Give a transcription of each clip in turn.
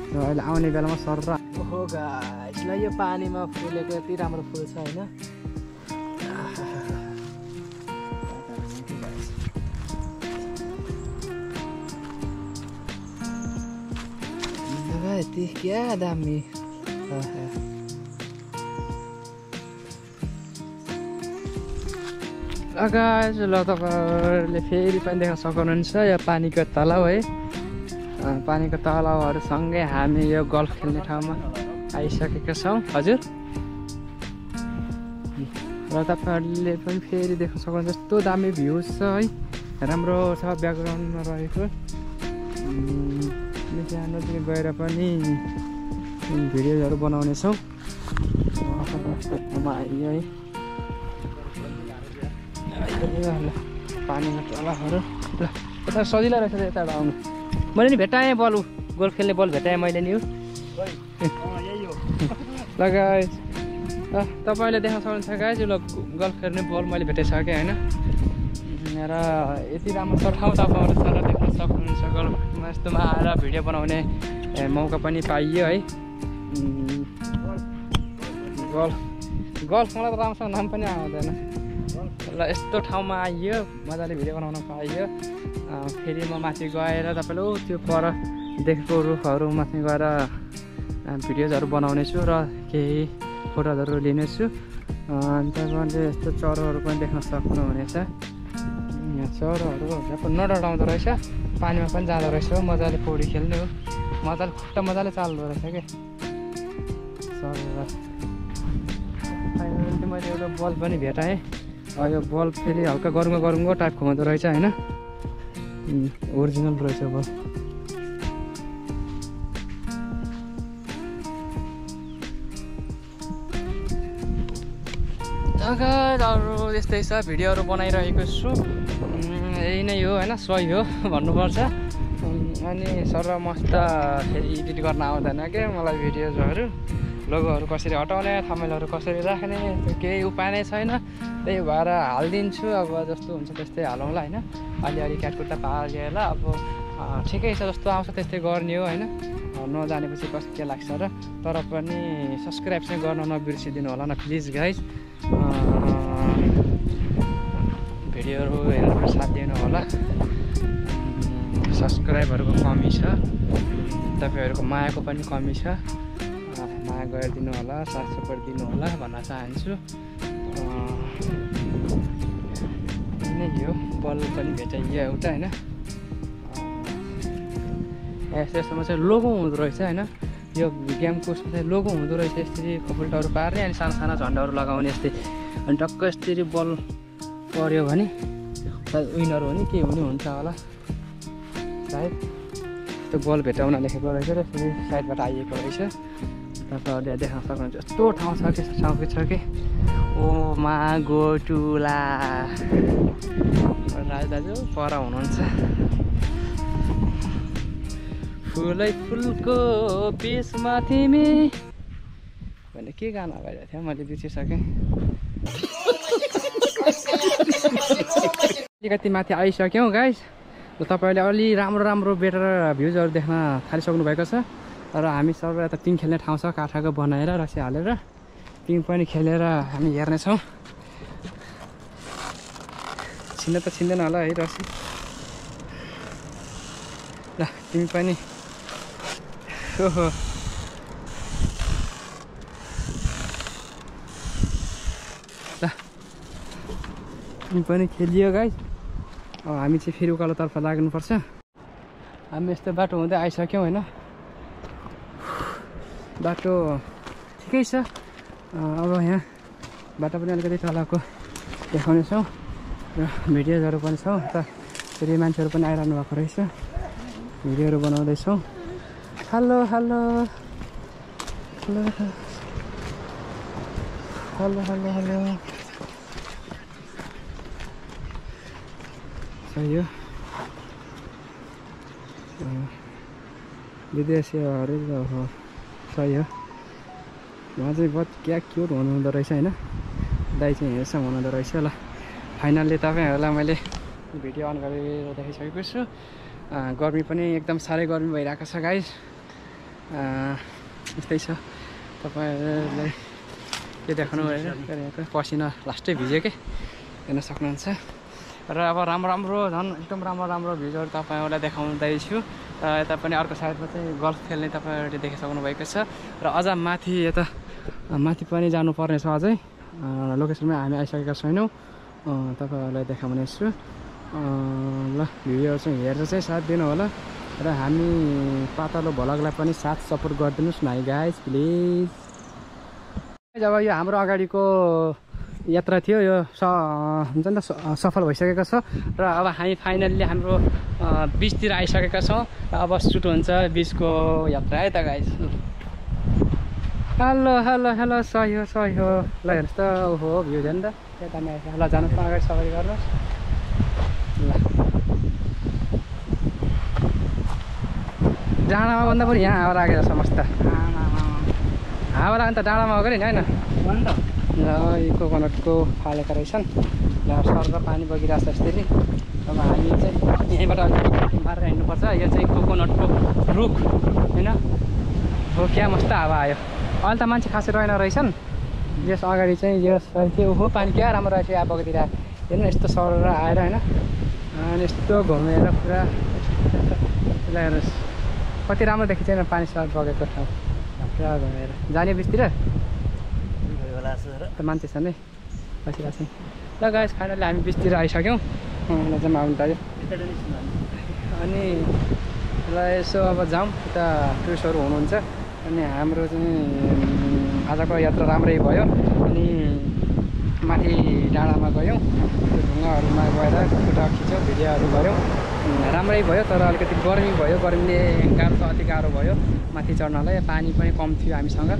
अहिले आउने बेलामा सर र ओहो गाइस ल यो पानीमा फुलेको यति राम्रो फुल छ हैन यति क्या दामी गाइस ल तपाईहरुले फेरि पनि देख्न सक्नुहुन्छ यो पानीको तलाउ है पानीको तलाउहरुसँगै हामी यो गल्फ खेल्ने ठाउँमा आइसकेका छौं हजुर र तपाईहरुले पनि फेरि देख्न सक्नुहुन्छ यस्तो दामी भ्यू छ है राम्रो छ ब्याकग्राउन्डमा रहेको नजिक गएर पनि भिडियोहरु बनाउने छौं आइयो है पानीमा तलाउहरु ल यता सजिलो रहेछ यता आउनु मैले नि भेटाएँ बल गोल्फ खेल्ने बल भेटाएँ मैले नि ल गाइस तपाईले देख्न सक्नुहुन्छ गाइस ल गोल्फ खेल्ने बल मैले भेटाइसकेँ हैन र यति राम्रो छ ठाउँ तपाईहरु सर देख्न सक्नुहुन्छ गोल्फमा यस्तोमा आएर भिडियो बनाउने मौका पनि पाइयो है गल्फ मलाई त राम्रोसँग नाम पनि आउँदैन ल यस्तो ठाउँमा आइयो मजाले भिडियो बनाउन पाइयो फेरि म माथि गएर तपाईले त्यो पर देखेको रुखहरु माथि गएर भिडियोजहरु बनाउने छु र केही फोटोहरु लिने छु अनि तपाईले यस्तो चरोहरु पनि देख्न सक्नुहुनेछ यहाँ चरोहरु नडराउँदो रहेछ पानीमा पनि जाँदो रहेछ मजाले पौडी खेल्ने हो मजाले खुट्टा मजाले चाल्दो रहेछ के फाइनली मैले एउटा बल पनि भेटाएँ यो बल फेरि हल्का गरुङ्गो टाइपको हुँदो रहेछ हैन ओरिजिनल रहेछ बल अरू यस्तै छ भिडियोहरु बनाइरहेको छु यही नै हो हैन सही हो भन्नुपर्छ अनि सर र मस्त फेरि एडिट गर्न आउँदैन के मलाई भिडियोजहरु लोगोहरु कसरी हटाउने थम्बनेलहरु कसरी राख्ने त्यो केही उपाय नै छैन त्यही भएर हाल्दिन्छु अब जस्तो हुन्छ त्यस्तै हालौँला हैन अलिअलि क्याटकुट्टा पालेर अब ठिकै छ जस्तो आउँछ त्यस्तै गर्ने हो हैन नजानेपछि कस्तो के लाग्छ र तर पनि सब्स्क्राइब चाहिँ गर्न नबिर्सिदिनु होला न प्लिज गाइस भिडियोहरु हेर्न साथ दिनु होला सब्स्क्राइबहरुको कमी छ तपाईहरुको मायाको पनि कमी छ माया गरिदिनु होला साथ सपोर्ट दिनु होला भन्न चाहन्छु नै यो बल पनि भेटाइयो एउटा हैन यस्तोमा चाहिँ लोगो हुँदो रहेछ हैन यो गेमको चाहिँ लोगो हुँदो रहेछ यसरी खपुल्टाहरु पार्ने अनि सानो सानो झन्डाहरु लगाउने यस्तै अनि टक्क यसरी बल पर्यो भने विनर हो नि के हुने हुन्छ होला सायद त्यो बल भेटाउन लेखेको रहेछ र फेरि साइडबाट आइएको रहेछ तपाईहरुले देख्न सक्नुहुन्छ यस्तो ठाउँ छ कि ओ मा गो टुला राज दाजु पर हुनुहुन्छ फुलै फुलको बिचमा तिमी भने के गाना भइरहेको थियो मैले बिर्सिसकेँ अलिकति माथि आइसक्यौँ गाइस र तपाईहरुले अलि राम्रो बेटर भ्युजहरु देख्न थालिसक्नु भएको छ र हामी सबै यता पिङ खेल्ने ठाउँ छ काठको बनाएर रसी हालेर पिङ पनि खेलेर हामी हेर्नेछौँ छिन्न त छिन्दैन होला है रसी ल पिङ पनि ओहो ल पिङ पनि खेलियो गाइस अब हामी चाहिँ फेरि उकालोतर्फ लाग्नुपर्छ हामी यस्तो बाटो हुँदै आइसक्यौँ हैन बाटो ठिकै छ अब यहाँ बाटो पनि अलिकति तलको देखाउनेछौँ र भिडियोजहरु पनि छ त फेरि मान्छेहरु पनि आइरहनु भएको रहेछ भिडियोहरु बनाउँदैछौँ hello hello hello hello hello hello सही हो विदेशीहरू हो सही हो उहाँ चाहिँ बहुत क्या क्युट हुनुहुँदो रहेछ हैन दाइ चाहिँ हेर्सम हुनुहुँदो रहेछ ल फाइनल्ली तपाईहरुलाई मैले भिडियो अन गरेर देखाइसकेको छु गर्मी पनि एकदम साह्रै गर्मी भइरहेको छ गाइस यस्तै छ तपाईँहरूलाई के देखाउनु गरेको पसिना लास्टै भिज्यो के हेर्न सक्नुहुन्छ र अब राम्रो झन् एकदम राम्रो भिडियोहरू तपाईँहरूलाई देखाउँदैछु र यता पनि अर्को साइडमा चाहिँ गल्फ खेल्ने तपाईँहरूले देखिसक्नु भएको छ र अझ माथि यता माथि पनि जानुपर्ने छ अझै लोकेसनमा हामी आइसकेका छैनौँ तपाईँहरूलाई देखाउने छु ल भिडियोहरू चाहिँ हेरेर चाहिँ साथ दिनु होला र हामी पातलो भ्लगलाई पनि साथ सपोर्ट गरिदिनुहोस् न है गाइज प्लिज। जब यो हाम्रो अगाडिको यात्रा थियो यो हुन्छ नि त सफल भइसकेको छ र अब हामी फाइनल्ली हाम्रो बिचतिर आइसकेका छौँ र अब सुट हुन्छ बिचको यात्रा है त गाइज। हेलो सही हो ल हेर्नुहोस् त ओहो भ्यू थियो नि त यता ल जानुहोस् न अगाडि सवारी गर्नुहोस् ल। डाँडामा भन्दा पनि यहाँ हावा लागेको छ मस्त हावा लाग्यो नि त डाँडामा हो नि होइन ल यो कोकोनटको फालेका रहेछन् ल सर पानी बगिरहेको छ यसरी। अब हामी चाहिँ यहीँबाट मारेर हिँड्नुपर्छ यो चाहिँ कोकोनटको रुख होइन हो क्या मस्त हावा आयो अहिले त मान्छे खासै रहेन रहेछन् यस अगाडि चाहिँ यस के ओहो पानी क्या राम्रो रहेछ यहाँ बगतिर हेर्नु यस्तो सरेर आएर होइन अनि यस्तो घुमेर पुरा यसलाई हेर्नुहोस् कति राम्रो देखिन्छ होइन पानी सर बगेको ठाउँ पुरा घुमेर जाने बिचतिर त मान्छे छ नि बसिरहेको छ ल गाइस फाइनली हामी बिचतिर आइसक्यौँ जम्मा आउनु पर्यो अनि ल यसो अब जाउँ यता टुरिस्टहरू हुनुहुन्छ अनि हाम्रो चाहिँ आजको यात्रा राम्रै भयो अनि माथि डाँडामा गयौँ त्यो ढुङ्गाहरूमा गएर फोटो खिच्यौँ भिडियोहरू गऱ्यौँ राम्रै भयो तर अलिकति गर्मी भयो गर्मीले गाह्रो त अति गाह्रो भयो माथि चढ्नलाई पानी पनि कम थियो हामीसँग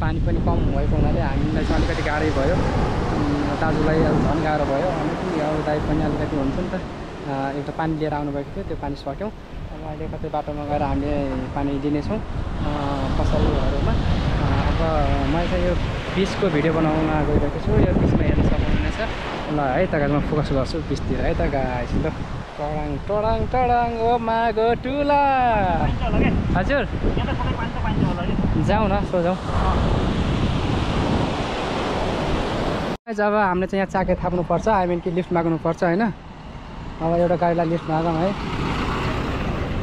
पानी पनि कम भएको हुनाले हामीलाई चाहिँ अलिकति गाह्रै भयो दाजुलाई अब झन् गाह्रो भयो अनि अब दाइ पनि अलिकति हुन्छ नि त एउटा पानी लिएर आउनुभएको थियो त्यो पानी सक्यौँ अब अहिले कतै बाटोमा गएर हामीले पानी दिनेछौँ पसलहरूमा। अब मैले चाहिँ यो बिचको भिडियो बनाउन गइरहेको छु यो बिचमा हेर्न सक्नुहुनेछ ल है त गाइस म फोकस गर्छु बिचतिर है त गाइस ल टडाङ ओ मागो टुला हजुर जाउँ न सो जाउँ। जब हामीले चाहिँ यहाँ चाके थाप्नुपर्छ आई मिन कि लिफ्ट माग्नुपर्छ होइन अब एउटा गाडीलाई लिफ्ट मागौँ है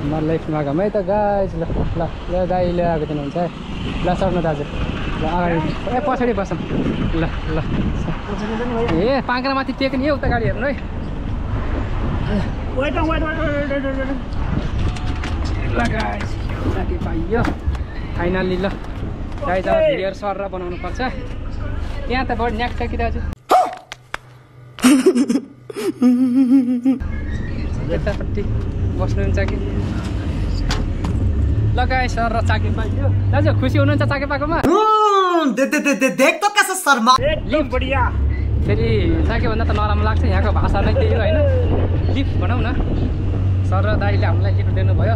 म लिफ्ट मागौँ है त गाइस ल ल ल गाडी लिएर आएको दिनुहुन्छ है ल सर्नु दाजु ल अगाडि ए पछाडि बसौँ ल ल ए पाङ्ग्रा माथि टेक्ने हो उता गाडी हेर्नु है ल गाइस चाके पाइयो फाइनल्ली ल गाइस अब भिडियोहरू सर बनाउनु पर्छ यहाँ त बढी न्याक छ कि दाजु यतापट्टि बस्नुहुन्छ कि ल गाइस सर चाके पाइयो दाजु खुसी हुनुहुन्छ चाके पाएकोमा लिफ्ट बढिया फेरि चाके भन्दा त नराम्रो लाग्छ यहाँको भाषा नै त्यही हो होइन लिफ्ट भनौँ न सर र दाइले हामीलाई लिफ्ट दिनुभयो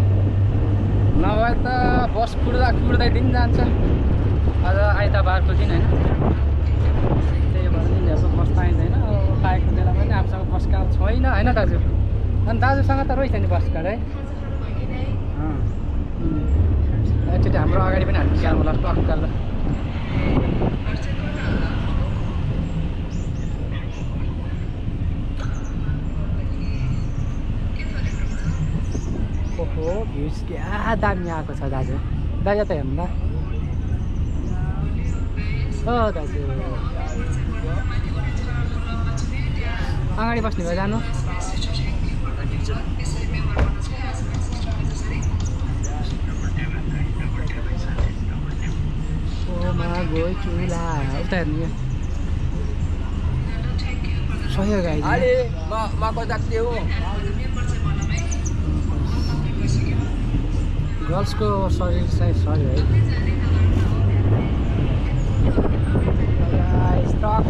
नभए त बस कुर्दै दिन जान्छ आज आइतबारको दिन होइन त्यही भएर नि अब बस पाइँदैन पाएको बेला पनि आफूसँग बस कार्ड छैन होइन दाजु अनि दाजुसँग त रहेछ नि बस कार्ड है एकचोटि हाम्रो अगाडि पनि हामी क्याल होला टक्क ल ओहो भ्युज क्या दामी आएको छ दाजु दाजु त हेर्नु त हो दाजु अगाडि बस्ने भयो जानु गयो चुला उता हेर्नु सही हो गाई गर्ल्सको शरीर चाहिँ सही है स्टक